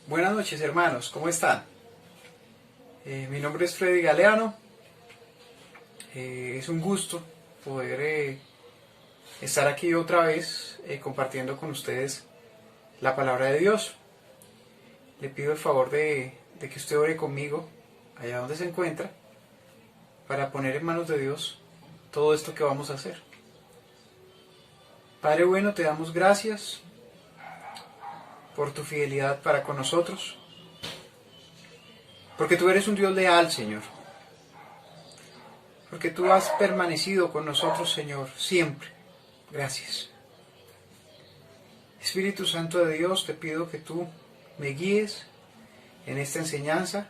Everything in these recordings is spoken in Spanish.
Buenas noches, hermanos, ¿cómo están? Mi nombre es Freddy Galeano. Es un gusto poder estar aquí otra vez compartiendo con ustedes la palabra de Dios. Le pido el favor de que usted ore conmigo allá donde se encuentra para poner en manos de Dios todo esto que vamos a hacer. Padre bueno, te damos gracias por tu fidelidad para con nosotros, porque tú eres un Dios leal, Señor, porque tú has permanecido con nosotros, Señor, siempre. Gracias. Espíritu Santo de Dios, te pido que tú me guíes en esta enseñanza,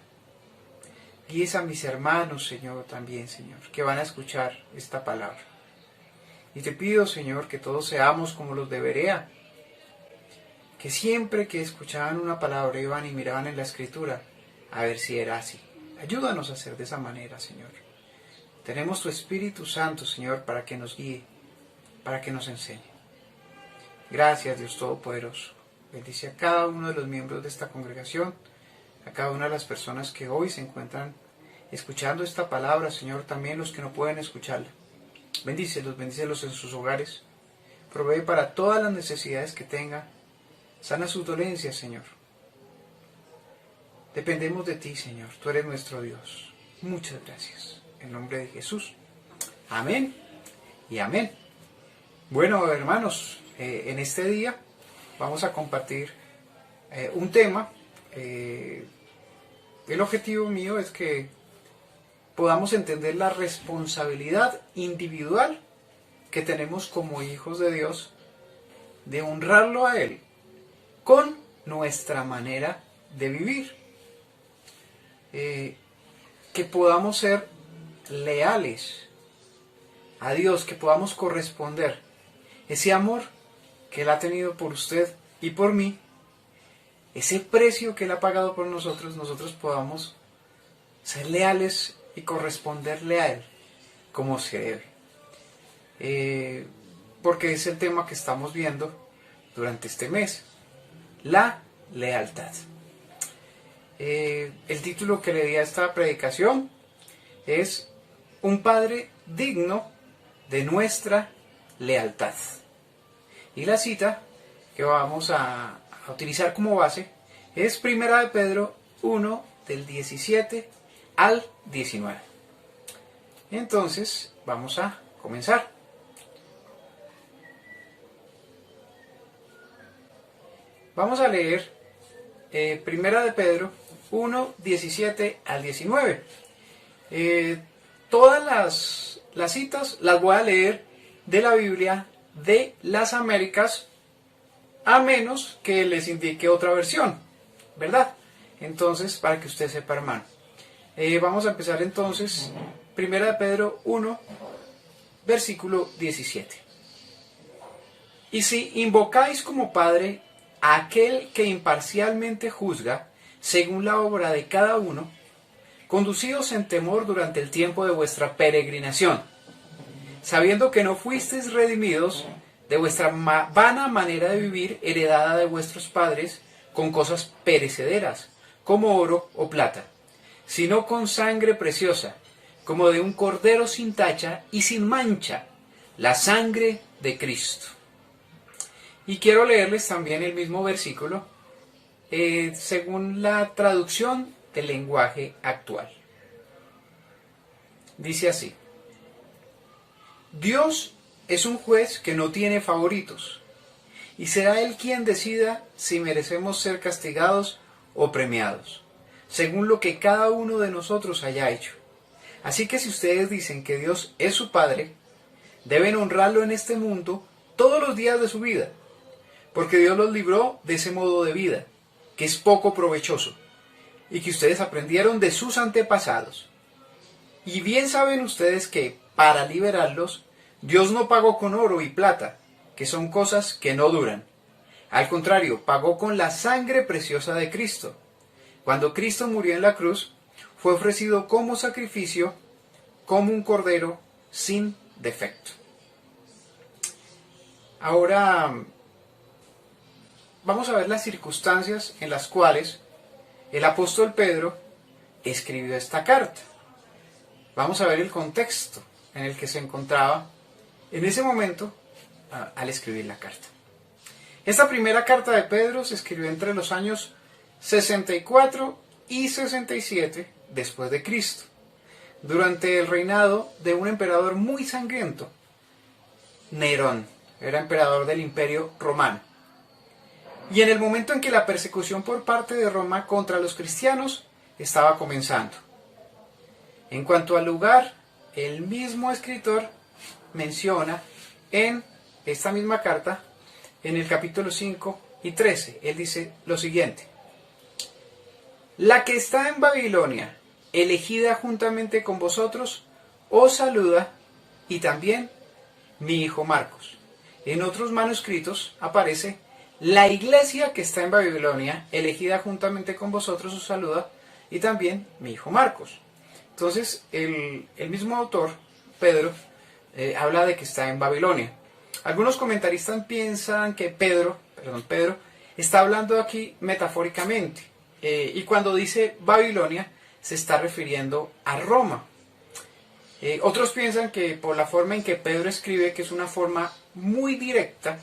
guíes a mis hermanos, Señor, también, Señor, que van a escuchar esta palabra. Y te pido, Señor, que todos seamos como los de Berea, que siempre que escuchaban una palabra iban y miraban en la Escritura a ver si era así. Ayúdanos a hacer de esa manera, Señor. Tenemos tu Espíritu Santo, Señor, para que nos guíe, para que nos enseñe. Gracias, Dios Todopoderoso. Bendice a cada uno de los miembros de esta congregación, a cada una de las personas que hoy se encuentran escuchando esta palabra, Señor, también los que no pueden escucharla. Bendícelos en sus hogares. Provee para todas las necesidades que tengan. Sana sus dolencias, Señor. Dependemos de ti, Señor. Tú eres nuestro Dios. Muchas gracias. En nombre de Jesús. Amén y amén. Bueno, hermanos, en este día vamos a compartir un tema. El objetivo mío es que podamos entender la responsabilidad individual que tenemos como hijos de Dios de honrarlo a Él con nuestra manera de vivir. Que podamos ser leales a Dios, que podamos corresponder ese amor que Él ha tenido por usted y por mí, ese precio que Él ha pagado por nosotros podamos ser leales y corresponderle a Él como se debe. Porque es el tema que estamos viendo durante este mes. La lealtad. El título que le di a esta predicación es Un padre digno de nuestra lealtad. Y la cita que vamos a utilizar como base es 1 de Pedro 1, del 17 al 19. Entonces, vamos a comenzar. Vamos a leer 1 de Pedro 1, 17 al 19. Todas las citas las voy a leer de la Biblia de las Américas, a menos que les indique otra versión, ¿verdad? Entonces, para que usted sepa, hermano. Vamos a empezar entonces, 1 de Pedro 1, versículo 17. Y si invocáis como Padre a aquel que imparcialmente juzga, según la obra de cada uno, conducíos en temor durante el tiempo de vuestra peregrinación, sabiendo que no fuisteis redimidos de vuestra vana manera de vivir heredada de vuestros padres con cosas perecederas, como oro o plata, sino con sangre preciosa, como de un cordero sin tacha y sin mancha, la sangre de Cristo. Y quiero leerles también el mismo versículo según la traducción del lenguaje actual. Dice así: Dios es un juez que no tiene favoritos, y será Él quien decida si merecemos ser castigados o premiados, según lo que cada uno de nosotros haya hecho. Así que si ustedes dicen que Dios es su Padre, deben honrarlo en este mundo todos los días de su vida, porque Dios los libró de ese modo de vida, que es poco provechoso, y que ustedes aprendieron de sus antepasados. Y bien saben ustedes que, para liberarlos, Dios no pagó con oro y plata, que son cosas que no duran. Al contrario, pagó con la sangre preciosa de Cristo. Cuando Cristo murió en la cruz, fue ofrecido como sacrificio, como un cordero sin defecto. Ahora vamos a ver las circunstancias en las cuales el apóstol Pedro escribió esta carta. Vamos a ver el contexto en el que se encontraba en ese momento al escribir la carta. Esta primera carta de Pedro se escribió entre los años 64 y 67 después de Cristo, durante el reinado de un emperador muy sangriento, Nerón. Era emperador del Imperio Romano. Y en el momento en que la persecución por parte de Roma contra los cristianos estaba comenzando. En cuanto al lugar, el mismo escritor menciona en esta misma carta, en el capítulo 5 y 13, él dice lo siguiente: la que está en Babilonia, elegida juntamente con vosotros, os saluda, y también mi hijo Marcos. En otros manuscritos aparece: la iglesia que está en Babilonia, elegida juntamente con vosotros, os saluda, y también mi hijo Marcos. Entonces, el mismo autor, Pedro, habla de que está en Babilonia. Algunos comentaristas piensan que Pedro está hablando aquí metafóricamente, y cuando dice Babilonia se está refiriendo a Roma. Otros piensan que por la forma en que Pedro escribe, que es una forma muy directa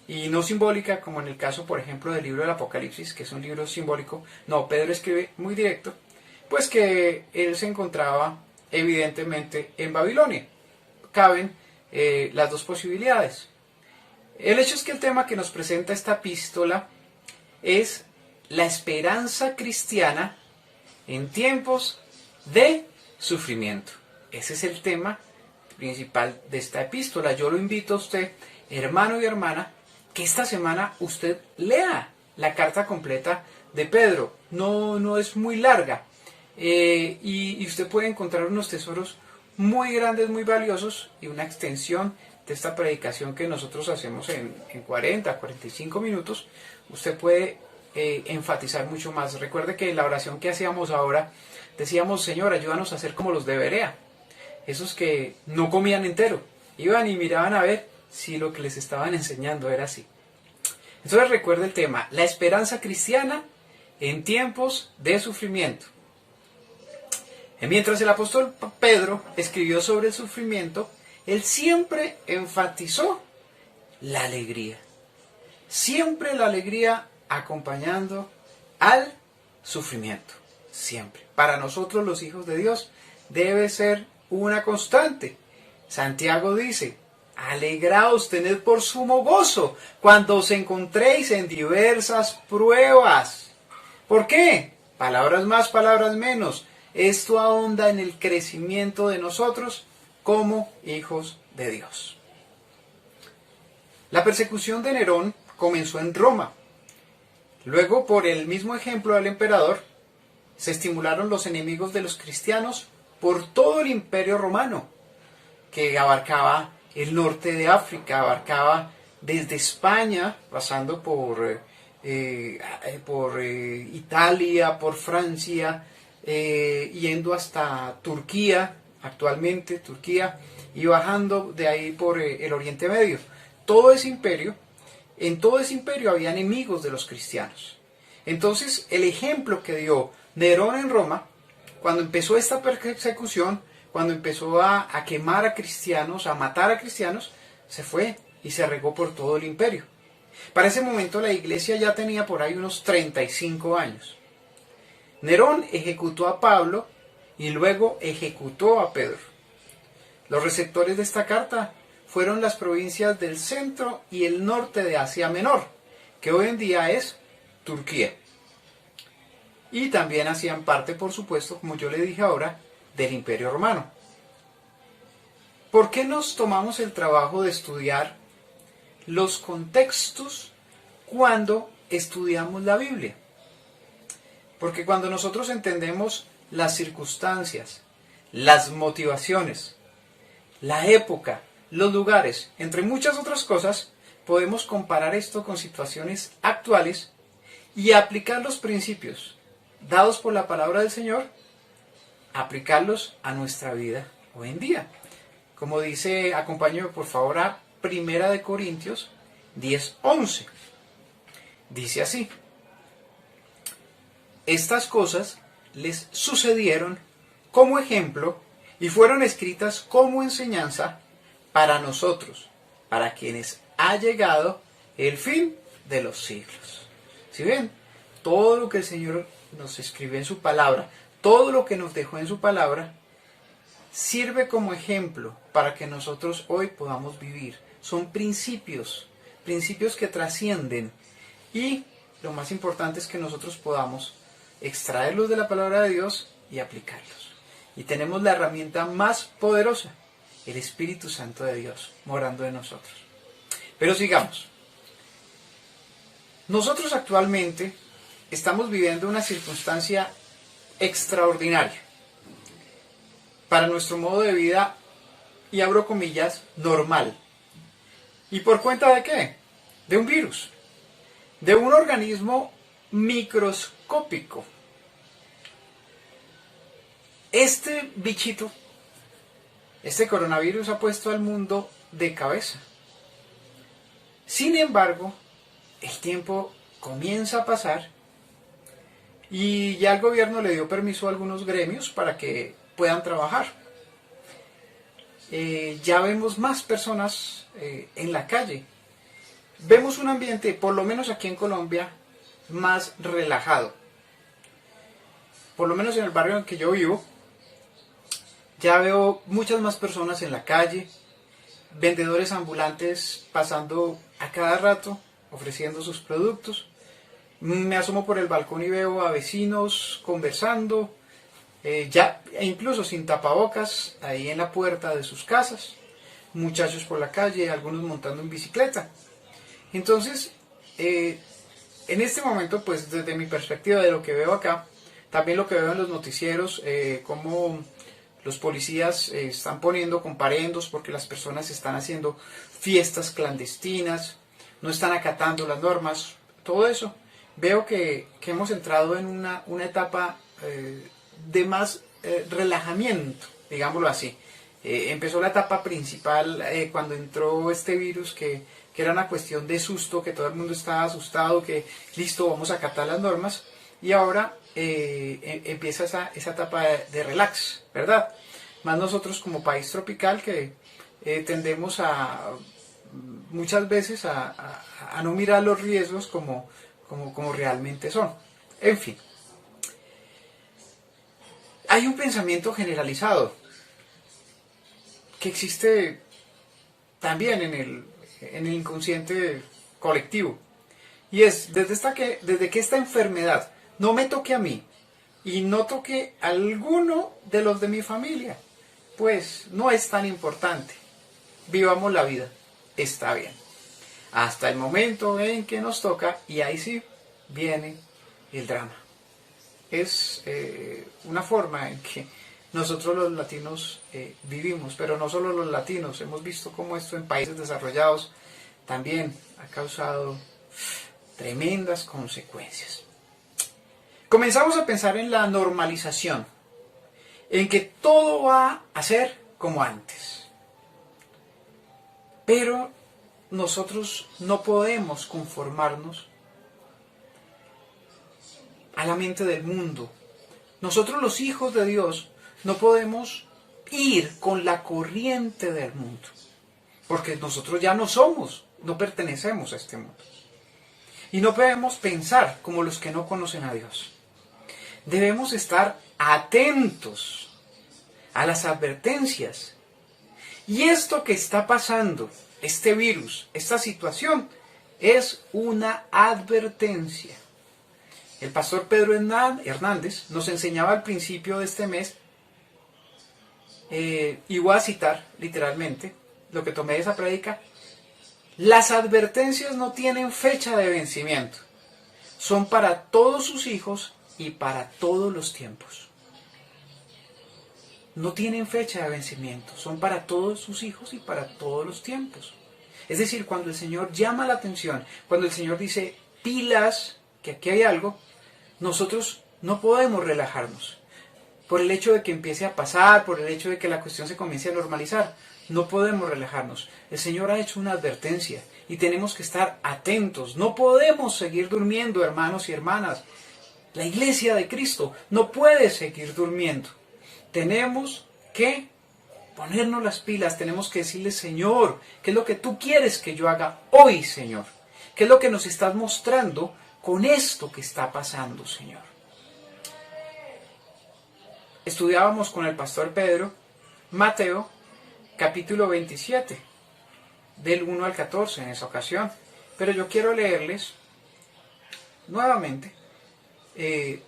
y no simbólica, como en el caso, por ejemplo, del libro del Apocalipsis, que es un libro simbólico. No, Pedro escribe muy directo, pues que él se encontraba evidentemente en Babilonia. Caben las dos posibilidades. El hecho es que el tema que nos presenta esta epístola es la esperanza cristiana en tiempos de sufrimiento. Ese es el tema principal de esta epístola. Yo lo invito a usted, hermano y hermana, que esta semana usted lea la carta completa de Pedro. No es muy larga, y usted puede encontrar unos tesoros muy grandes, muy valiosos, y una extensión de esta predicación que nosotros hacemos en 40, 45 minutos. Usted puede enfatizar mucho más. Recuerde que en la oración que hacíamos ahora decíamos: Señor, ayúdanos a ser como los de Berea, esos que no comían entero, iban y miraban a ver si lo que les estaban enseñando era así. Entonces recuerde el tema: la esperanza cristiana en tiempos de sufrimiento. Mientras el apóstol Pedro escribió sobre el sufrimiento, él siempre enfatizó la alegría. Siempre la alegría acompañando al sufrimiento. Siempre. Para nosotros los hijos de Dios debe ser una constante. Santiago dice: alegraos, tened por sumo gozo cuando os encontréis en diversas pruebas. ¿Por qué? Palabras más, palabras menos. Esto ahonda en el crecimiento de nosotros como hijos de Dios. La persecución de Nerón comenzó en Roma. Luego, por el mismo ejemplo del emperador, se estimularon los enemigos de los cristianos por todo el Imperio Romano, que abarcaba el norte de África, abarcaba desde España, pasando por Italia, por Francia, yendo hasta Turquía, actualmente Turquía, y bajando de ahí por el Oriente Medio. En todo ese imperio había enemigos de los cristianos. Entonces, el ejemplo que dio Nerón en Roma, cuando empezó esta persecución, cuando empezó a quemar a cristianos, a matar a cristianos, se fue y se regó por todo el imperio. Para ese momento la iglesia ya tenía por ahí unos 35 años. Nerón ejecutó a Pablo y luego ejecutó a Pedro. Los receptores de esta carta fueron las provincias del centro y el norte de Asia Menor, que hoy en día es Turquía. Y también hacían parte, por supuesto, como yo le dije ahora, del Imperio Romano. ¿Por qué nos tomamos el trabajo de estudiar los contextos cuando estudiamos la Biblia? Porque cuando nosotros entendemos las circunstancias, las motivaciones, la época, los lugares, entre muchas otras cosas, podemos comparar esto con situaciones actuales y aplicar los principios dados por la palabra del Señor, aplicarlos a nuestra vida hoy en día. Como dice, acompáñame por favor a 1 Corintios 10:11. Dice así: estas cosas les sucedieron como ejemplo y fueron escritas como enseñanza para nosotros, para quienes ha llegado el fin de los siglos. ¿Sí ven? Todo lo que el Señor nos escribió en su palabra, todo lo que nos dejó en su palabra, sirve como ejemplo para que nosotros hoy podamos vivir. Son principios, principios que trascienden, y lo más importante es que nosotros podamos extraerlos de la palabra de Dios y aplicarlos. Y tenemos la herramienta más poderosa, el Espíritu Santo de Dios, morando en nosotros. Pero sigamos. Nosotros actualmente estamos viviendo una circunstancia extraordinaria para nuestro modo de vida, y abro comillas, normal. ¿Y por cuenta de qué? De un virus, de un organismo microscópico. Este bichito, este coronavirus, ha puesto al mundo de cabeza. Sin embargo, el tiempo comienza a pasar y ya el gobierno le dio permiso a algunos gremios para que puedan trabajar. Ya vemos más personas en la calle. Vemos un ambiente, por lo menos aquí en Colombia, más relajado. Por lo menos en el barrio en que yo vivo, ya veo muchas más personas en la calle, vendedores ambulantes pasando a cada rato, ofreciendo sus productos. Me asomo por el balcón y veo a vecinos conversando, incluso sin tapabocas, ahí en la puerta de sus casas. Muchachos por la calle, algunos montando en bicicleta. Entonces, en este momento, pues desde mi perspectiva de lo que veo acá, también lo que veo en los noticieros, cómo los policías están poniendo comparendos porque las personas están haciendo fiestas clandestinas, no están acatando las normas, todo eso. Veo que hemos entrado en una etapa de más relajamiento, digámoslo así. Empezó la etapa principal cuando entró este virus, que era una cuestión de susto, que todo el mundo estaba asustado, que listo, vamos a acatar las normas, y ahora empieza esa etapa de relax, ¿verdad? Más nosotros como país tropical, que tendemos muchas veces a no mirar los riesgos como realmente son. En fin, hay un pensamiento generalizado que existe también en el inconsciente colectivo, y es desde que esta enfermedad no me toque a mí y no toque a alguno de los de mi familia, pues no es tan importante, vivamos la vida, está bien, hasta el momento en que nos toca, y ahí sí viene el drama. Es una forma en que nosotros los latinos vivimos, pero no solo los latinos, hemos visto cómo esto en países desarrollados también ha causado tremendas consecuencias. Comenzamos a pensar en la normalización, en que todo va a ser como antes. Pero nosotros no podemos conformarnos a la mente del mundo. Nosotros, los hijos de Dios, no podemos ir con la corriente del mundo, porque nosotros ya no pertenecemos a este mundo. Y no podemos pensar como los que no conocen a Dios. Debemos estar atentos a las advertencias. Y esto que está pasando, este virus, esta situación, es una advertencia. El pastor Pedro Hernández nos enseñaba al principio de este mes, y voy a citar literalmente lo que tomé de esa prédica: las advertencias no tienen fecha de vencimiento, son para todos sus hijos y para todos los tiempos. No tienen fecha de vencimiento, son para todos sus hijos y para todos los tiempos. Es decir, cuando el Señor llama la atención, cuando el Señor dice pilas, que aquí hay algo, nosotros no podemos relajarnos. Por el hecho de que empiece a pasar, por el hecho de que la cuestión se comience a normalizar, no podemos relajarnos. El Señor ha hecho una advertencia y tenemos que estar atentos. No podemos seguir durmiendo, hermanos y hermanas. La iglesia de Cristo no puede seguir durmiendo. Tenemos que ponernos las pilas, tenemos que decirle, Señor, ¿qué es lo que tú quieres que yo haga hoy, Señor? ¿Qué es lo que nos estás mostrando con esto que está pasando, Señor? Estudiábamos con el pastor Pedro Mateo capítulo 27, del 1 al 14 en esa ocasión. Pero yo quiero leerles nuevamente del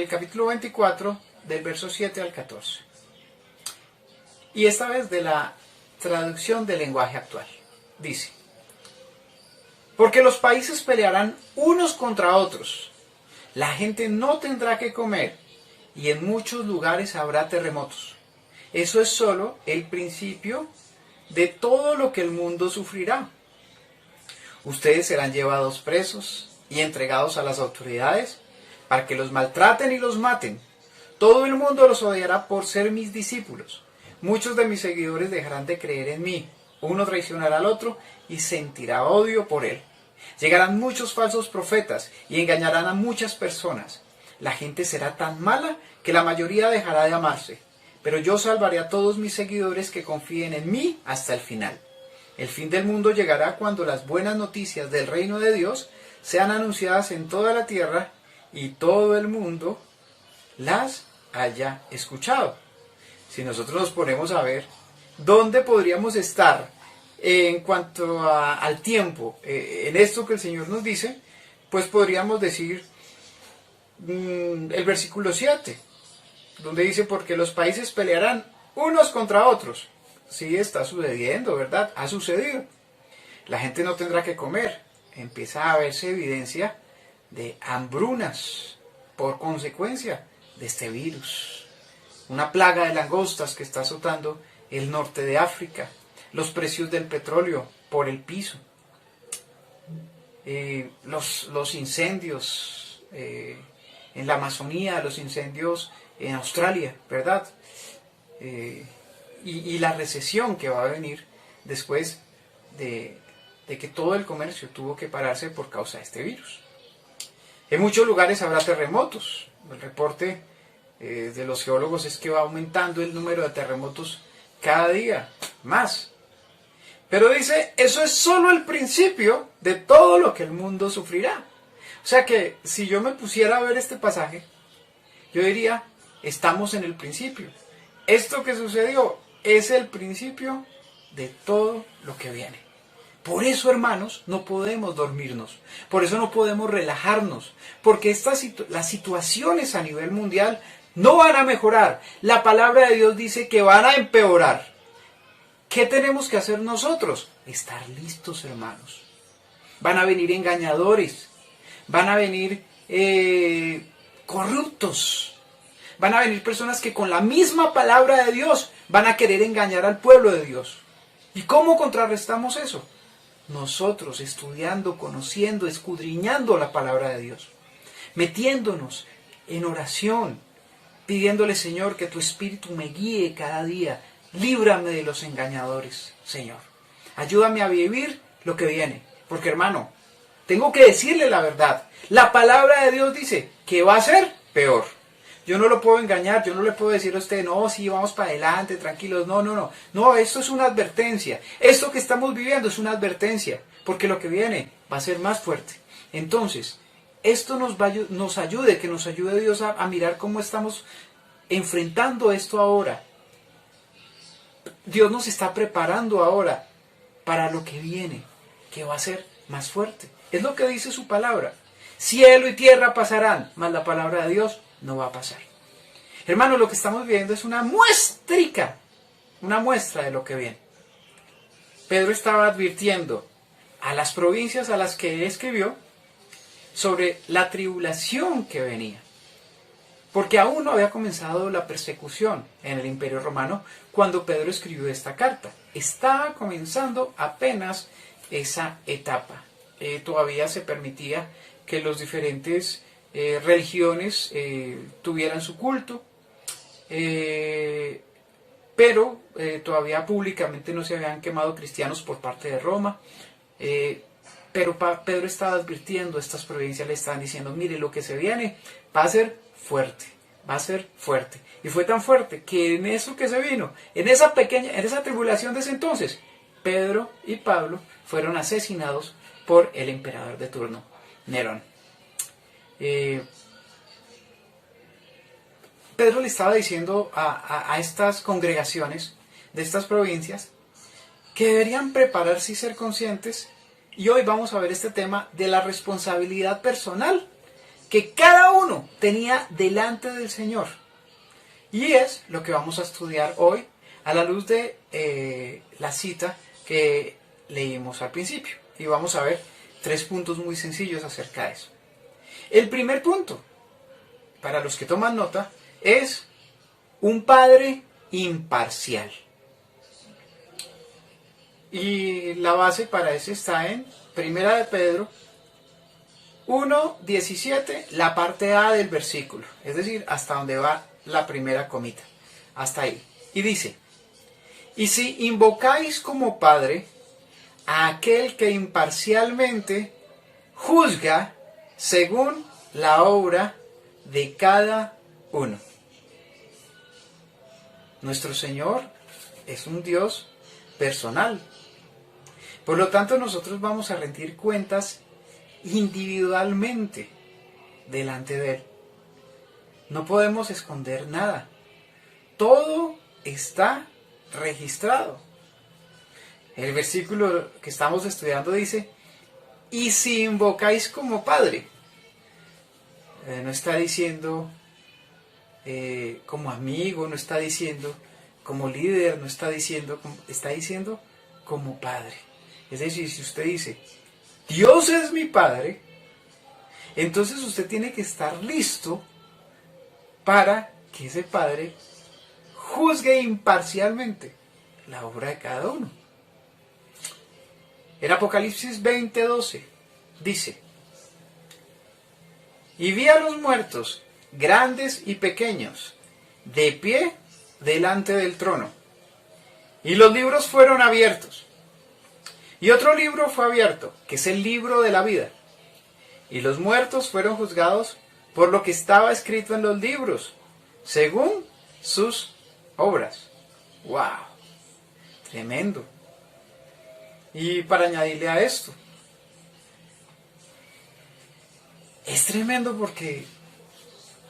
capítulo 24, del verso 7 al 14. Y esta vez de la traducción del lenguaje actual. Dice: porque los países pelearán unos contra otros, la gente no tendrá que comer, y en muchos lugares habrá terremotos. Eso es solo el principio de todo lo que el mundo sufrirá. Ustedes serán llevados presos y entregados a las autoridades para que los maltraten y los maten. Todo el mundo los odiará por ser mis discípulos. Muchos de mis seguidores dejarán de creer en mí. Uno traicionará al otro y sentirá odio por él. Llegarán muchos falsos profetas y engañarán a muchas personas. La gente será tan mala que la mayoría dejará de amarse. Pero yo salvaré a todos mis seguidores que confíen en mí hasta el final. El fin del mundo llegará cuando las buenas noticias del reino de Dios sean anunciadas en toda la tierra y todo el mundo las haya escuchado. Si nosotros nos ponemos a ver dónde podríamos estar en cuanto al tiempo, en esto que el Señor nos dice, pues podríamos decir el versículo 7, donde dice, porque los países pelearán unos contra otros. Sí, está sucediendo, ¿verdad? Ha sucedido. La gente no tendrá que comer. Empieza a verse evidencia de hambrunas por consecuencia de este virus. Una plaga de langostas que está azotando el norte de África. Los precios del petróleo por el piso. Los incendios en la Amazonía, los incendios en Australia, ¿verdad? Y la recesión que va a venir después de que todo el comercio tuvo que pararse por causa de este virus. En muchos lugares habrá terremotos. El reporte de los geólogos es que va aumentando el número de terremotos cada día más. Pero dice, eso es solo el principio de todo lo que el mundo sufrirá. O sea que si yo me pusiera a ver este pasaje, yo diría, estamos en el principio. Esto que sucedió es el principio de todo lo que viene. Por eso, hermanos, no podemos dormirnos. Por eso no podemos relajarnos. Porque las situaciones a nivel mundial no van a mejorar. La palabra de Dios dice que van a empeorar. ¿Qué tenemos que hacer nosotros? Estar listos, hermanos. Van a venir engañadores. Van a venir corruptos. Van a venir personas que con la misma palabra de Dios van a querer engañar al pueblo de Dios. ¿Y cómo contrarrestamos eso? Nosotros estudiando, conociendo, escudriñando la palabra de Dios. Metiéndonos en oración. Pidiéndole, Señor, que tu Espíritu me guíe cada día. Líbrame de los engañadores, Señor. Ayúdame a vivir lo que viene. Porque, hermano, tengo que decirle la verdad. La palabra de Dios dice que va a ser peor. Yo no lo puedo engañar, yo no le puedo decir a usted, no, sí, vamos para adelante, tranquilos. No, no, no. No, esto es una advertencia. Esto que estamos viviendo es una advertencia. Porque lo que viene va a ser más fuerte. Entonces, esto nos ayude, que nos ayude Dios a mirar cómo estamos enfrentando esto ahora. Dios nos está preparando ahora para lo que viene, que va a ser más fuerte. Es lo que dice su palabra. Cielo y tierra pasarán, mas la palabra de Dios no va a pasar. Hermanos, lo que estamos viendo es una muestrica, una muestra de lo que viene. Pedro estaba advirtiendo a las provincias a las que él escribió sobre la tribulación que venía. Porque aún no había comenzado la persecución en el Imperio Romano cuando Pedro escribió esta carta. Estaba comenzando apenas esa etapa. Todavía se permitía que los diferentes religiones tuvieran su culto, pero todavía públicamente no se habían quemado cristianos por parte de Roma. Pero Pedro estaba advirtiendo, estas provincias le estaban diciendo, mire, lo que se viene va a ser fuerte, va a ser fuerte. Y fue tan fuerte que en eso que se vino, en esa tribulación de ese entonces, Pedro y Pablo fueron asesinados por el emperador de turno, Nerón. Pedro le estaba diciendo a estas congregaciones de estas provincias que deberían prepararse y ser conscientes, y hoy vamos a ver este tema de la responsabilidad personal que cada uno tenía delante del Señor. Y es lo que vamos a estudiar hoy a la luz de la cita que leímos al principio. Y vamos a ver 3 puntos muy sencillos acerca de eso. El primer punto, para los que toman nota, es un padre imparcial. Y la base para eso está en Primera de Pedro 1:17, la parte A del versículo, es decir, hasta donde va la primera comita, hasta ahí. Y dice, y si invocáis como Padre a aquel que imparcialmente juzga según la obra de cada uno. Nuestro Señor es un Dios personal. Por lo tanto, nosotros vamos a rendir cuentas individualmente delante de Él. No podemos esconder nada. Todo está registrado. El versículo que estamos estudiando dice, y si invocáis como Padre. No está diciendo como amigo, no está diciendo como líder, no está diciendo, está diciendo como Padre. Es decir, si usted dice, Dios es mi Padre, entonces usted tiene que estar listo para que ese Padre juzgue imparcialmente la obra de cada uno. En Apocalipsis 20:12 dice, y vi a los muertos, grandes y pequeños, de pie delante del trono. Y los libros fueron abiertos. Y otro libro fue abierto, que es el libro de la vida. Y los muertos fueron juzgados por lo que estaba escrito en los libros, según sus obras. ¡Wow! Tremendo. Y para añadirle a esto, es tremendo porque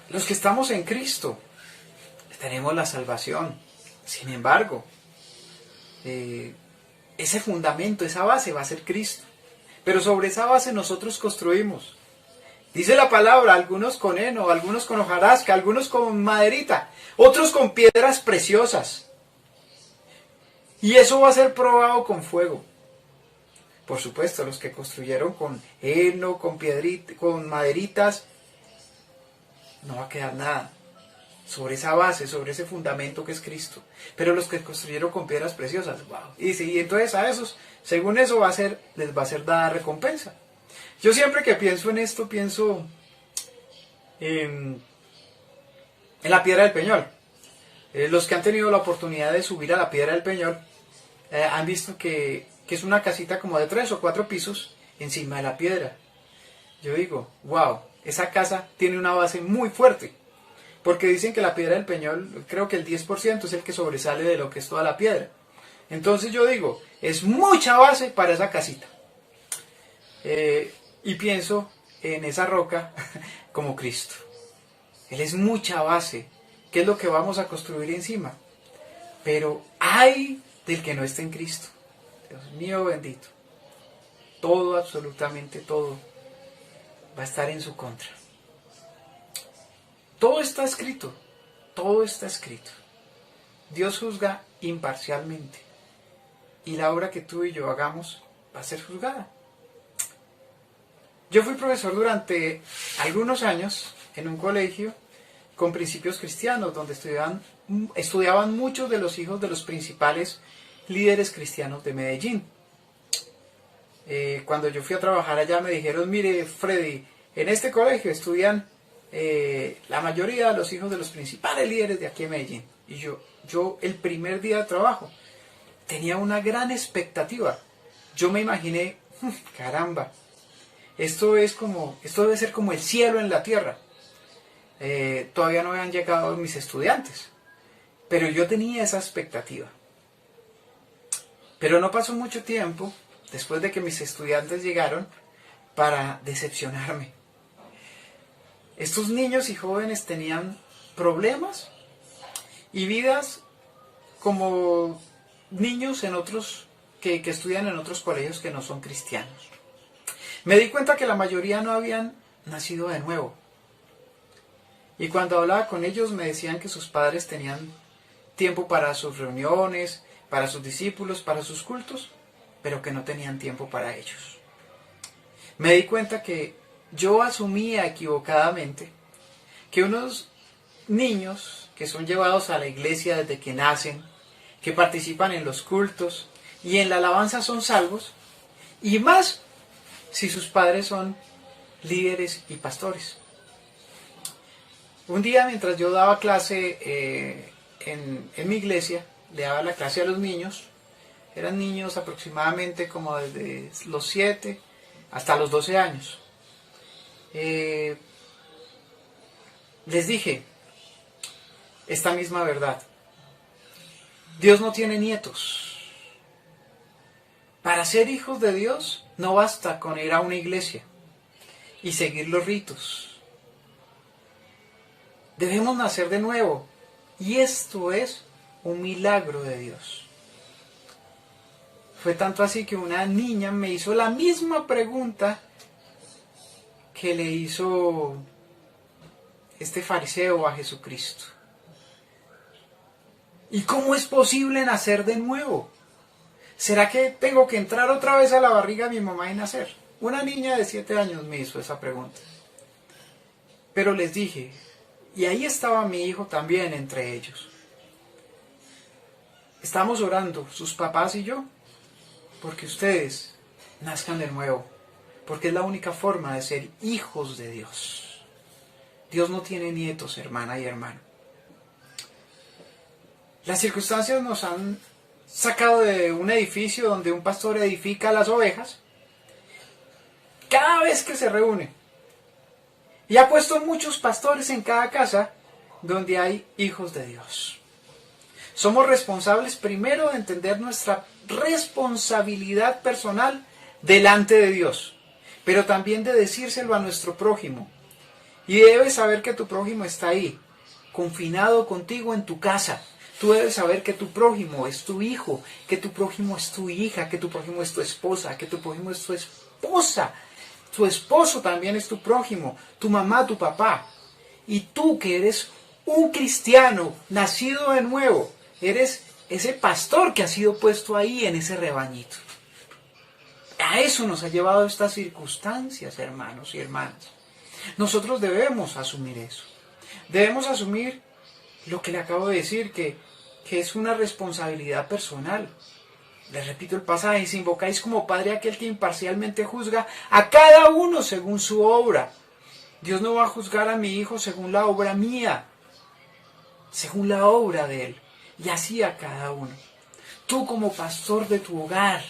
los que estamos en Cristo tenemos la salvación. Sin embargo, ese fundamento, esa base va a ser Cristo. Pero sobre esa base nosotros construimos. Dice la palabra, algunos con heno, algunos con hojarasca, algunos con maderita, otros con piedras preciosas. Y eso va a ser probado con fuego. Por supuesto, los que construyeron con heno, con piedrita, con maderitas, no va a quedar nada sobre esa base, sobre ese fundamento que es Cristo. Pero los que construyeron con piedras preciosas, wow. Y entonces a esos, según eso les va a ser dada recompensa. Yo siempre que pienso en esto, pienso en la Piedra del Peñol. Los que han tenido la oportunidad de subir a la Piedra del Peñol han visto que es una casita como de 3 o 4 pisos encima de la piedra. Yo digo, wow, esa casa tiene una base muy fuerte. Porque dicen que la Piedra del Peñol, creo que el 10% es el que sobresale de lo que es toda la piedra. Entonces yo digo, es mucha base para esa casita. Y pienso en esa roca como Cristo. Él es mucha base. ¿Qué es lo que vamos a construir encima? Pero hay del que no esté en Cristo. Dios mío bendito. Todo, absolutamente todo, va a estar en su contra. Todo está escrito. Todo está escrito. Dios juzga imparcialmente. Y la obra que tú y yo hagamos va a ser juzgada. Yo fui profesor durante algunos años en un colegio con principios cristianos, donde estudiaban muchos de los hijos de los principales líderes cristianos de Medellín. Cuando yo fui a trabajar allá me dijeron, mire Freddy, en este colegio estudian la mayoría de los hijos de los principales líderes de aquí en Medellín. Y yo el primer día de trabajo tenía una gran expectativa. Yo me imaginé caramba, esto debe ser como el cielo en la tierra. Todavía no habían llegado mis estudiantes, pero yo tenía esa expectativa. Pero no pasó mucho tiempo después de que mis estudiantes llegaron para decepcionarme. Estos niños y jóvenes tenían problemas y vidas como niños en otros que estudian en otros colegios que no son cristianos. Me di cuenta que la mayoría no habían nacido de nuevo. Y cuando hablaba con ellos me decían que sus padres tenían tiempo para sus reuniones, para sus discípulos, para sus cultos, pero que no tenían tiempo para ellos. Me di cuenta que yo asumía equivocadamente que unos niños que son llevados a la iglesia desde que nacen, que participan en los cultos y en la alabanza son salvos, y más si sus padres son líderes y pastores. Un día mientras yo daba clase en mi iglesia, le daba la clase a los niños, eran niños aproximadamente como desde los 7 hasta los 12 años. Les dije esta misma verdad: Dios no tiene nietos. Para ser hijos de Dios no basta con ir a una iglesia y seguir los ritos. Debemos nacer de nuevo, y esto es un milagro de Dios. Fue tanto así que una niña me hizo la misma pregunta que le hizo este fariseo a Jesucristo. ¿Y cómo es posible nacer de nuevo? ¿Será que tengo que entrar otra vez a la barriga de mi mamá y nacer? Una niña de 7 años me hizo esa pregunta. Pero les dije, y ahí estaba mi hijo también entre ellos. Estamos orando, sus papás y yo, porque ustedes nazcan de nuevo, porque es la única forma de ser hijos de Dios. Dios no tiene nietos, hermana y hermano. Las circunstancias nos han sacado de un edificio donde un pastor edifica las ovejas cada vez que se reúne, y ha puesto muchos pastores en cada casa donde hay hijos de Dios. Somos responsables primero de entender nuestra responsabilidad personal delante de Dios, pero también de decírselo a nuestro prójimo. Y debes saber que tu prójimo está ahí, confinado contigo en tu casa. Tú debes saber que tu prójimo es tu hijo, que tu prójimo es tu hija, que tu prójimo es tu esposa, que tu prójimo es tu esposa. Tu esposo también es tu prójimo, tu mamá, tu papá. Y tú, que eres un cristiano nacido de nuevo, eres ese pastor que ha sido puesto ahí en ese rebañito. A eso nos ha llevado estas circunstancias, hermanos y hermanas. Nosotros debemos asumir eso. Debemos asumir lo que le acabo de decir, que es una responsabilidad personal. Les repito el pasaje: si invocáis como Padre a aquel que imparcialmente juzga a cada uno según su obra. Dios no va a juzgar a mi hijo según la obra mía, según la obra de él, y así a cada uno. Tú como pastor de tu hogar,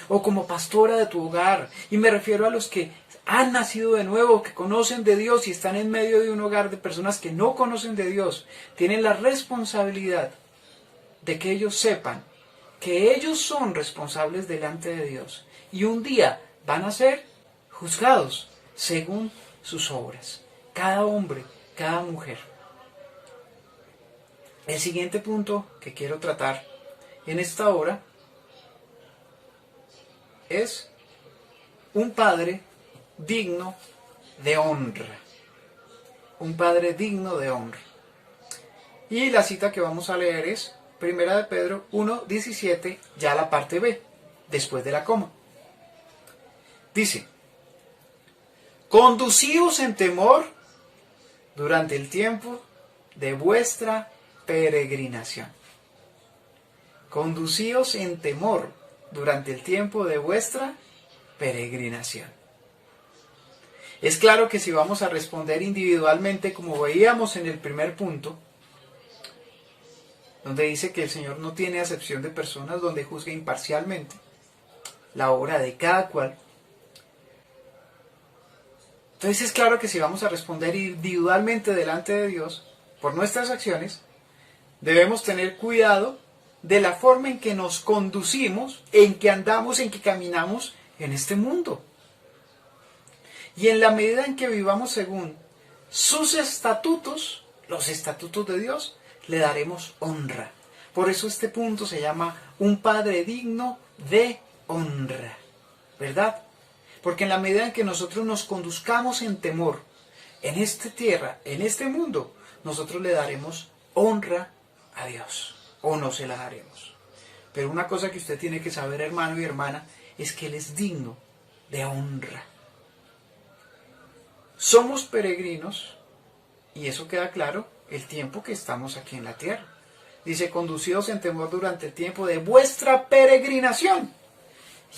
o como pastora de tu hogar, y me refiero a los que han nacido de nuevo, que conocen de Dios y están en medio de un hogar de personas que no conocen de Dios, tienen la responsabilidad de que ellos sepan que ellos son responsables delante de Dios y un día van a ser juzgados según sus obras. Cada hombre, cada mujer. El siguiente punto que quiero tratar en esta hora es un padre digno de honra. Un padre digno de honra. Y la cita que vamos a leer es Primera de Pedro 1:17, ya la parte B, después de la coma. Dice: conducíos en temor durante el tiempo de vuestra peregrinación. Conducíos en temor durante el tiempo de vuestra peregrinación. Es claro que si vamos a responder individualmente, como veíamos en el primer punto, donde dice que el Señor no tiene acepción de personas, donde juzga imparcialmente, la obra de cada cual. Entonces es claro que si vamos a responder individualmente delante de Dios por nuestras acciones, debemos tener cuidado de la forma en que nos conducimos, en que andamos, en que caminamos en este mundo. Y en la medida en que vivamos según sus estatutos, los estatutos de Dios, le daremos honra. Por eso este punto se llama un padre digno de honra, ¿verdad? Porque en la medida en que nosotros nos conduzcamos en temor en esta tierra, en este mundo, nosotros le daremos honra a Dios, o no se la daremos. Pero una cosa que usted tiene que saber, hermano y hermana, es que Él es digno de honra. Somos peregrinos, y eso queda claro, el tiempo que estamos aquí en la tierra. Dice, conducidos en temor durante el tiempo de vuestra peregrinación.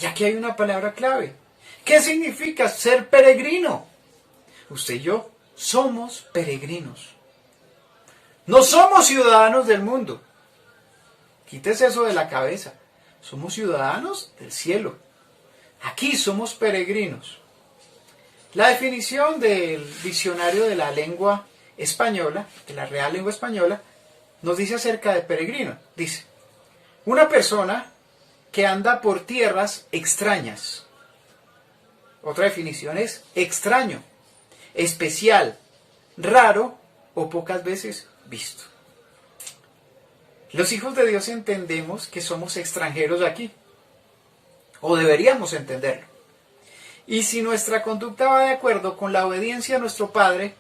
Y aquí hay una palabra clave. ¿Qué significa ser peregrino? Usted y yo somos peregrinos. No somos ciudadanos del mundo. Quítese eso de la cabeza. Somos ciudadanos del cielo. Aquí somos peregrinos. La definición del diccionario de la lengua española, de la Real Lengua Española, nos dice acerca de peregrino. Dice, una persona que anda por tierras extrañas. Otra definición es extraño, especial, raro o pocas veces visto. Los hijos de Dios entendemos que somos extranjeros aquí, o deberíamos entenderlo. Y si nuestra conducta va de acuerdo con la obediencia a nuestro Padre,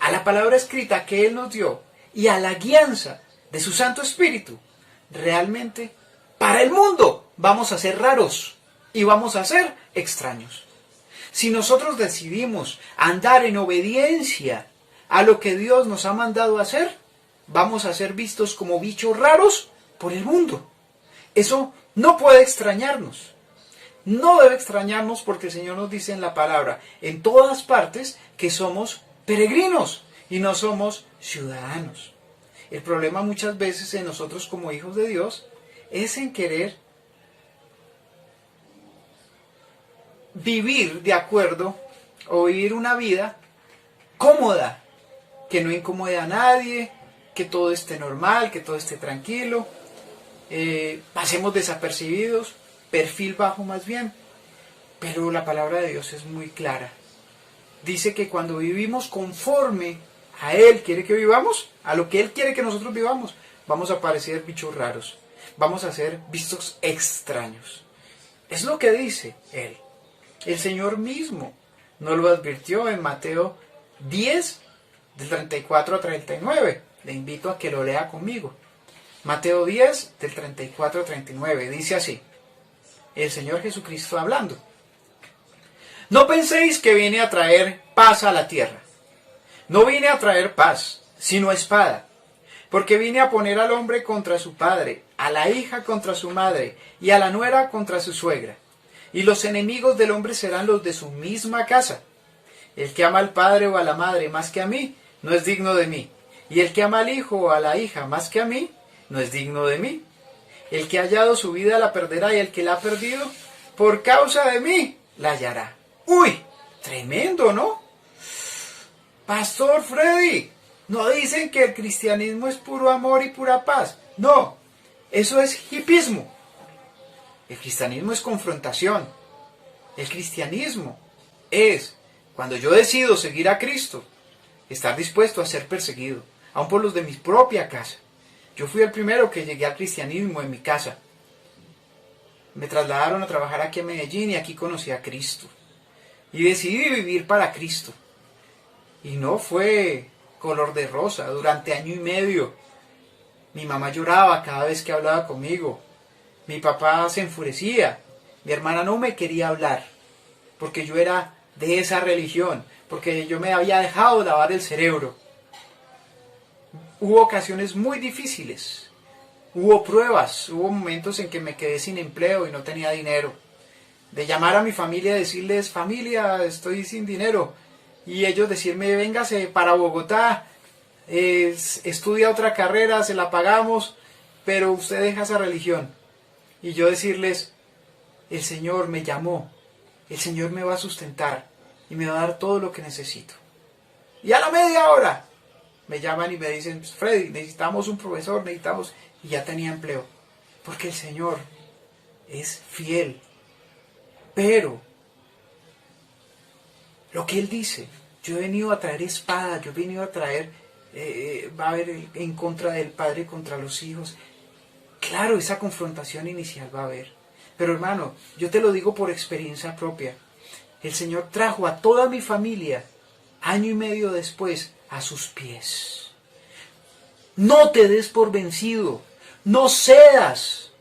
a la palabra escrita que Él nos dio y a la guianza de su Santo Espíritu, realmente para el mundo vamos a ser raros y vamos a ser extraños. Si nosotros decidimos andar en obediencia a lo que Dios nos ha mandado hacer, vamos a ser vistos como bichos raros por el mundo. Eso no puede extrañarnos. No debe extrañarnos porque el Señor nos dice en la palabra, en todas partes, que somos peregrinos y no somos ciudadanos. El problema muchas veces en nosotros como hijos de Dios es en querer vivir de acuerdo o vivir una vida cómoda, que no incomode a nadie, que todo esté normal, que todo esté tranquilo, pasemos desapercibidos, perfil bajo más bien. Pero la palabra de Dios es muy clara. Dice que cuando vivimos conforme a Él quiere que vivamos, a lo que Él quiere que nosotros vivamos, vamos a parecer bichos raros, vamos a ser vistos extraños. Es lo que dice Él. El Señor mismo nos lo advirtió en Mateo 10, del 34 a 39. Le invito a que lo lea conmigo. Mateo 10, del 34 a 39, dice así, el Señor Jesucristo hablando. No penséis que vine a traer paz a la tierra. No vine a traer paz, sino espada. Porque vine a poner al hombre contra su padre, a la hija contra su madre, y a la nuera contra su suegra. Y los enemigos del hombre serán los de su misma casa. El que ama al padre o a la madre más que a mí, no es digno de mí. Y el que ama al hijo o a la hija más que a mí, no es digno de mí. El que ha hallado su vida la perderá, y el que la ha perdido, por causa de mí, la hallará. ¡Uy! Tremendo, ¿no? Pastor Freddy, no dicen que el cristianismo es puro amor y pura paz. No, eso es hipismo. El cristianismo es confrontación. El cristianismo es, cuando yo decido seguir a Cristo, estar dispuesto a ser perseguido, aun por los de mi propia casa. Yo fui el primero que llegué al cristianismo en mi casa. Me trasladaron a trabajar aquí en Medellín y aquí conocí a Cristo. Y decidí vivir para Cristo. Y no fue color de rosa. Durante año y medio mi mamá lloraba cada vez que hablaba conmigo. Mi papá se enfurecía. Mi hermana no me quería hablar porque yo era de esa religión, porque yo me había dejado lavar el cerebro. Hubo ocasiones muy difíciles, hubo pruebas, hubo momentos en que me quedé sin empleo y no tenía dinero. De llamar a mi familia y decirles, familia, estoy sin dinero. Y ellos decirme, véngase para Bogotá, estudia otra carrera, se la pagamos, pero usted deja esa religión. Y yo decirles, el Señor me llamó, el Señor me va a sustentar y me va a dar todo lo que necesito. Y a la media hora me llaman y me dicen, Freddy, necesitamos un profesor, necesitamos... Y ya tenía empleo. Porque el Señor es fiel. Pero lo que Él dice, yo he venido a traer espada, yo he venido a traer, va a haber en contra del padre contra los hijos. Claro, esa confrontación inicial va a haber. Pero hermano, yo te lo digo por experiencia propia. El Señor trajo a toda mi familia, año y medio después, a sus pies. No te des por vencido, no cedas,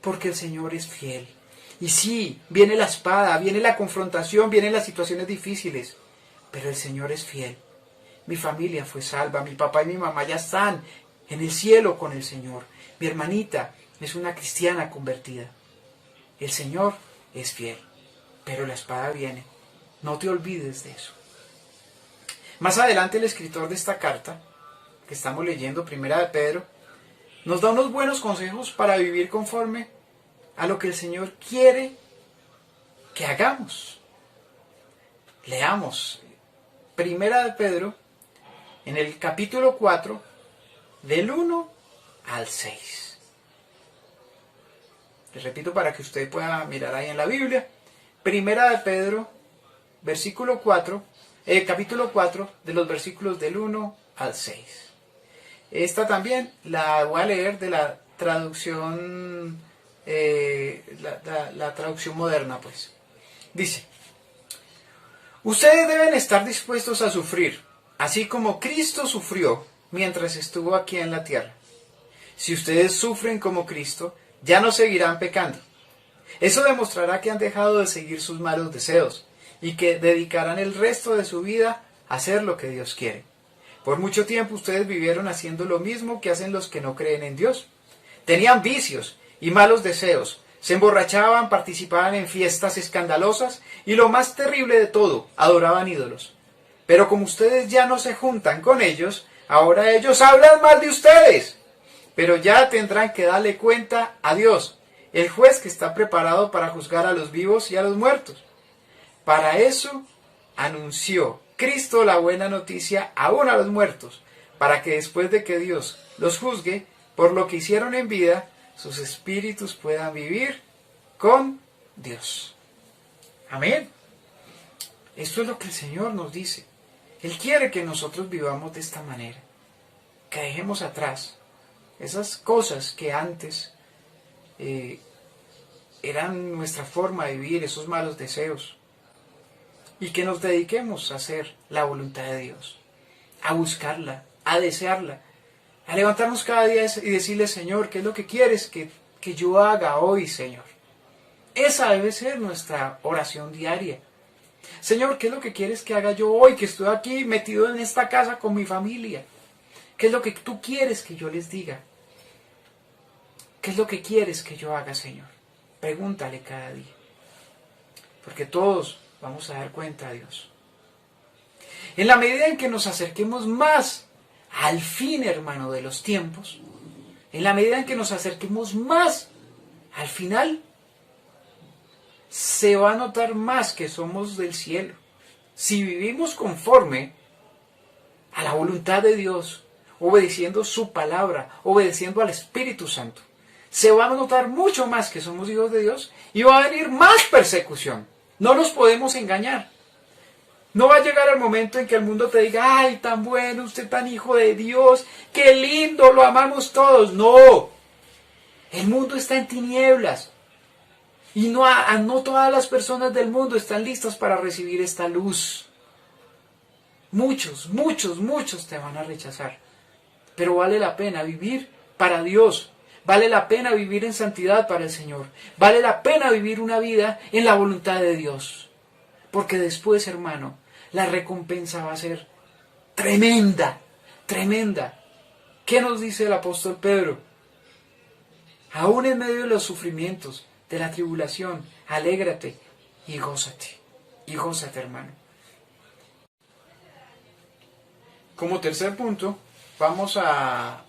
porque el Señor es fiel. Y sí, viene la espada, viene la confrontación, vienen las situaciones difíciles, pero el Señor es fiel. Mi familia fue salva, mi papá y mi mamá ya están en el cielo con el Señor. Mi hermanita es una cristiana convertida. El Señor es fiel, pero la espada viene. No te olvides de eso. Más adelante el escritor de esta carta, que estamos leyendo, Primera de Pedro, nos da unos buenos consejos para vivir conforme a lo que el Señor quiere que hagamos. Leamos Primera de Pedro en el capítulo 4, del 1 al 6. Les repito para que usted pueda mirar ahí en la Biblia. Primera de Pedro, capítulo 4, de los versículos del 1 al 6. Esta también la voy a leer de la traducción, la traducción moderna, pues. Dice: ustedes deben estar dispuestos a sufrir, así como Cristo sufrió mientras estuvo aquí en la tierra. Si ustedes sufren como Cristo, ya no seguirán pecando. Eso demostrará que han dejado de seguir sus malos deseos y que dedicarán el resto de su vida a hacer lo que Dios quiere. Por mucho tiempo ustedes vivieron haciendo lo mismo que hacen los que no creen en Dios. Tenían vicios y malos deseos, se emborrachaban, participaban en fiestas escandalosas y lo más terrible de todo, adoraban ídolos. Pero como ustedes ya no se juntan con ellos, ahora ellos hablan mal de ustedes. Pero ya tendrán que darle cuenta a Dios, el juez que está preparado para juzgar a los vivos y a los muertos. Para eso anunció Cristo la buena noticia aún a los muertos, para que después de que Dios los juzgue por lo que hicieron en vida, sus espíritus puedan vivir con Dios. Amén. Esto es lo que el Señor nos dice. Él quiere que nosotros vivamos de esta manera, que dejemos atrás esas cosas que antes eran nuestra forma de vivir, esos malos deseos, y que nos dediquemos a hacer la voluntad de Dios, a buscarla, a desearla, a levantarnos cada día y decirle: Señor, ¿qué es lo que quieres que yo haga hoy, Señor? Esa debe ser nuestra oración diaria. Señor, ¿qué es lo que quieres que haga yo hoy, que estoy aquí metido en esta casa con mi familia? ¿Qué es lo que tú quieres que yo les diga? ¿Qué es lo que quieres que yo haga, Señor? Pregúntale cada día. Porque todos vamos a dar cuenta a Dios. En la medida en que nos acerquemos más al fin, hermano, de los tiempos, en la medida en que nos acerquemos más al final, se va a notar más que somos del cielo. Si vivimos conforme a la voluntad de Dios, obedeciendo su palabra, obedeciendo al Espíritu Santo, se va a notar mucho más que somos hijos de Dios y va a venir más persecución. No nos podemos engañar. No va a llegar el momento en que el mundo te diga: ¡ay, tan bueno, usted tan hijo de Dios! ¡Qué lindo, lo amamos todos! No. El mundo está en tinieblas. Y no todas las personas del mundo están listas para recibir esta luz. Muchos te van a rechazar. Pero vale la pena vivir para Dios. Vale la pena vivir en santidad para el Señor. Vale la pena vivir una vida en la voluntad de Dios. Porque después, hermano, la recompensa va a ser tremenda, tremenda. ¿Qué nos dice el apóstol Pedro? Aún en medio de los sufrimientos, de la tribulación, alégrate y gózate. Y gózate, hermano. Como tercer punto, vamos a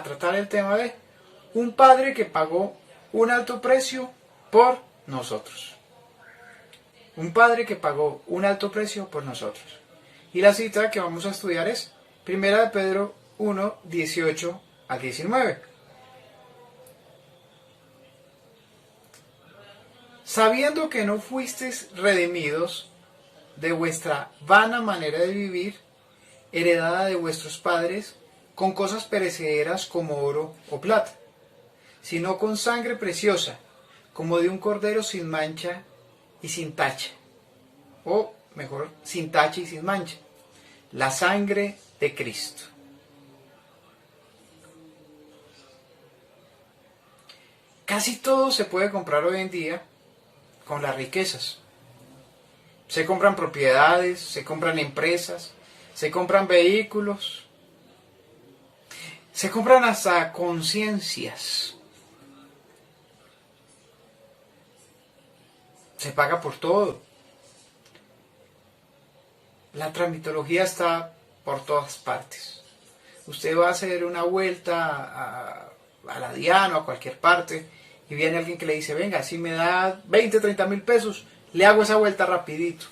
tratar el tema de un padre que pagó un alto precio por nosotros. Un Padre que pagó un alto precio por nosotros. Y la cita que vamos a estudiar es 1 de Pedro 1, 18 al 19. Sabiendo que no fuisteis redimidos de vuestra vana manera de vivir, heredada de vuestros padres, con cosas perecederas como oro o plata, sino con sangre preciosa, como de un cordero sin mancha y sin tacha, o mejor, sin tacha y sin mancha, la sangre de Cristo. Casi todo se puede comprar hoy en día con las riquezas. Se compran propiedades, se compran empresas, se compran vehículos, se compran hasta conciencias. Se paga por todo. La tramitología está por todas partes. Usted va a hacer una vuelta a la Diana o a cualquier parte y viene alguien que le dice, venga, si me da 20, 30 mil pesos, le hago esa vuelta rapidito.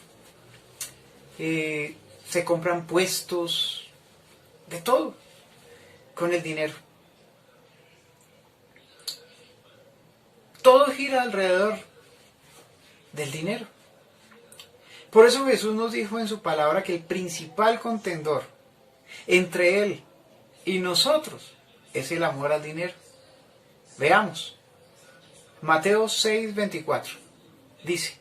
Se compran puestos, de todo, con el dinero. Todo gira alrededor del dinero. Por eso Jesús nos dijo en su palabra que el principal contendor entre Él y nosotros es el amor al dinero. Veamos. Mateo 6, 24. Dice: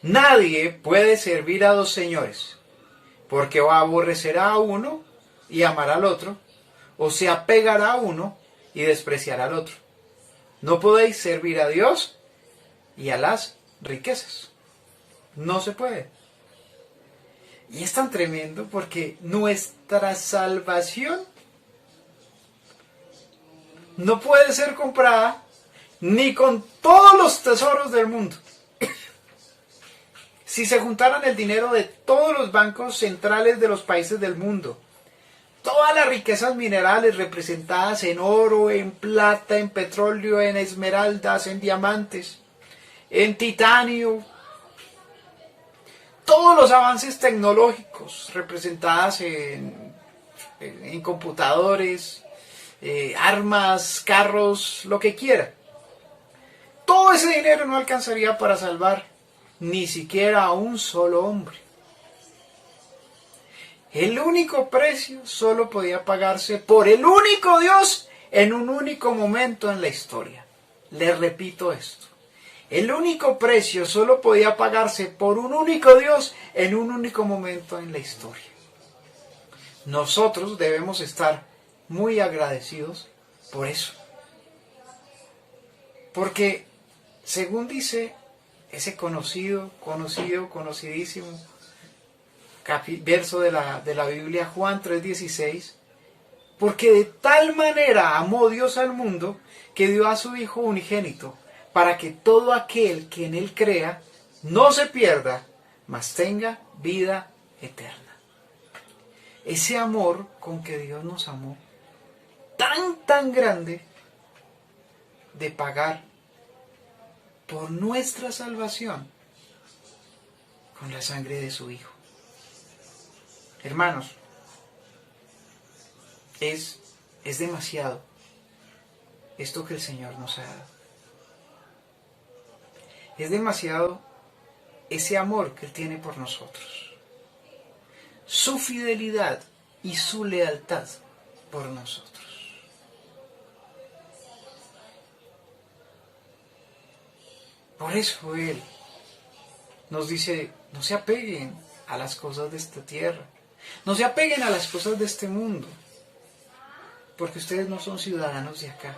nadie puede servir a dos señores, porque o aborrecerá a uno y amará al otro, o se apegará a uno y despreciará al otro. No podéis servir a Dios y a las riquezas. No se puede. Y es tan tremendo porque nuestra salvación no puede ser comprada ni con todos los tesoros del mundo. Si se juntaran el dinero de todos los bancos centrales de los países del mundo, todas las riquezas minerales representadas en oro, en plata, en petróleo, en esmeraldas, en diamantes, en titanio, todos los avances tecnológicos representados en computadores, armas, carros, lo que quiera. Todo ese dinero no alcanzaría para salvar ni siquiera a un solo hombre. El único precio solo podía pagarse por el único Dios en un único momento en la historia. Les repito esto. El único precio solo podía pagarse por un único Dios en un único momento en la historia. Nosotros debemos estar muy agradecidos por eso. Porque, según dice ese conocidísimo verso de la Biblia, Juan 3:16, porque de tal manera amó Dios al mundo que dio a su Hijo unigénito, para que todo aquel que en Él crea no se pierda, mas tenga vida eterna. Ese amor con que Dios nos amó, tan grande, de pagar por nuestra salvación con la sangre de su Hijo. Hermanos, es demasiado esto que el Señor nos ha dado. Es demasiado ese amor que Él tiene por nosotros. Su fidelidad y su lealtad por nosotros. Por eso Él nos dice, no se apeguen a las cosas de esta tierra. No se apeguen a las cosas de este mundo. Porque ustedes no son ciudadanos de acá.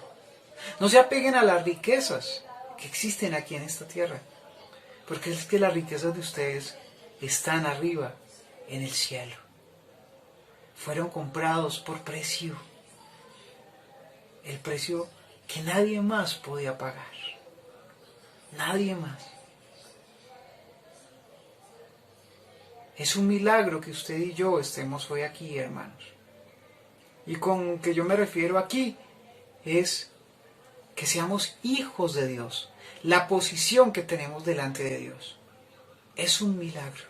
No se apeguen a las riquezas que existen aquí en esta tierra, porque es que las riquezas de ustedes están arriba en el cielo. Fueron comprados por precio, el precio que nadie más podía pagar, nadie más. Es un milagro que usted y yo estemos hoy aquí, hermanos. Y con que yo me refiero aquí es que seamos hijos de Dios, la posición que tenemos delante de Dios. Es un milagro.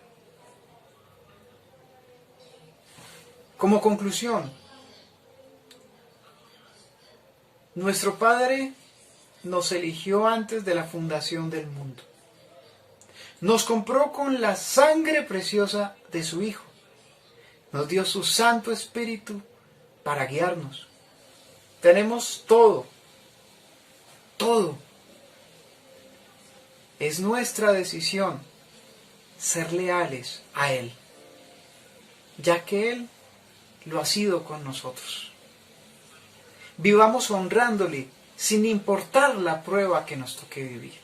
Como conclusión, nuestro Padre nos eligió antes de la fundación del mundo. Nos compró con la sangre preciosa de su Hijo. Nos dio su Santo Espíritu para guiarnos. Tenemos todo. Todo. Es nuestra decisión ser leales a Él, ya que Él lo ha sido con nosotros. Vivamos honrándole sin importar la prueba que nos toque vivir.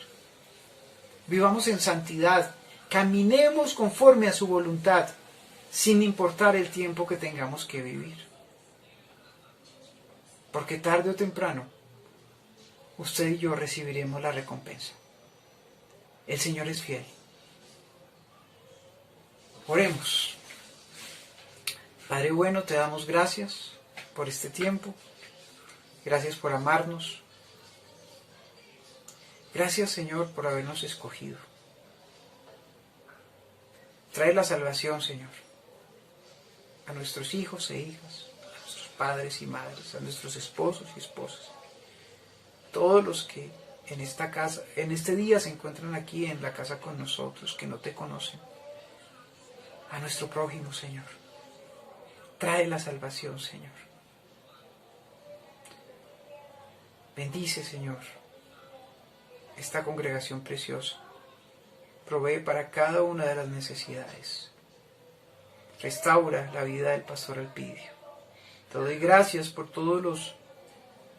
Vivamos en santidad, caminemos conforme a su voluntad, sin importar el tiempo que tengamos que vivir. Porque tarde o temprano, usted y yo recibiremos la recompensa. El Señor es fiel. Oremos. Padre bueno, te damos gracias por este tiempo. Gracias por amarnos. Gracias, Señor, por habernos escogido. Trae la salvación, Señor, a nuestros hijos e hijas, a nuestros padres y madres, a nuestros esposos y esposas. Todos los que en esta casa, en este día se encuentran aquí en la casa con nosotros, que no te conocen. A nuestro prójimo, Señor. Trae la salvación, Señor. Bendice, Señor, esta congregación preciosa. Provee para cada una de las necesidades. Restaura la vida del pastor Elpidio. Te doy gracias por todos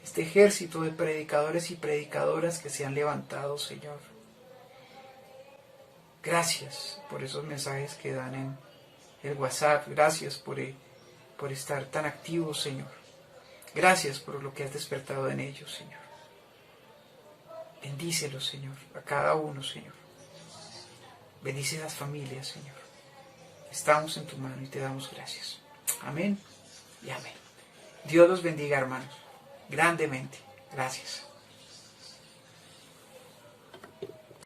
este ejército de predicadores y predicadoras que se han levantado, Señor. Gracias por esos mensajes que dan en el WhatsApp. Gracias por estar tan activos, Señor. Gracias por lo que has despertado en ellos, Señor. Bendícelos, Señor, a cada uno, Señor. Bendice las familias, Señor. Estamos en tu mano y te damos gracias. Amén y amén. Dios los bendiga, hermanos, grandemente. Gracias.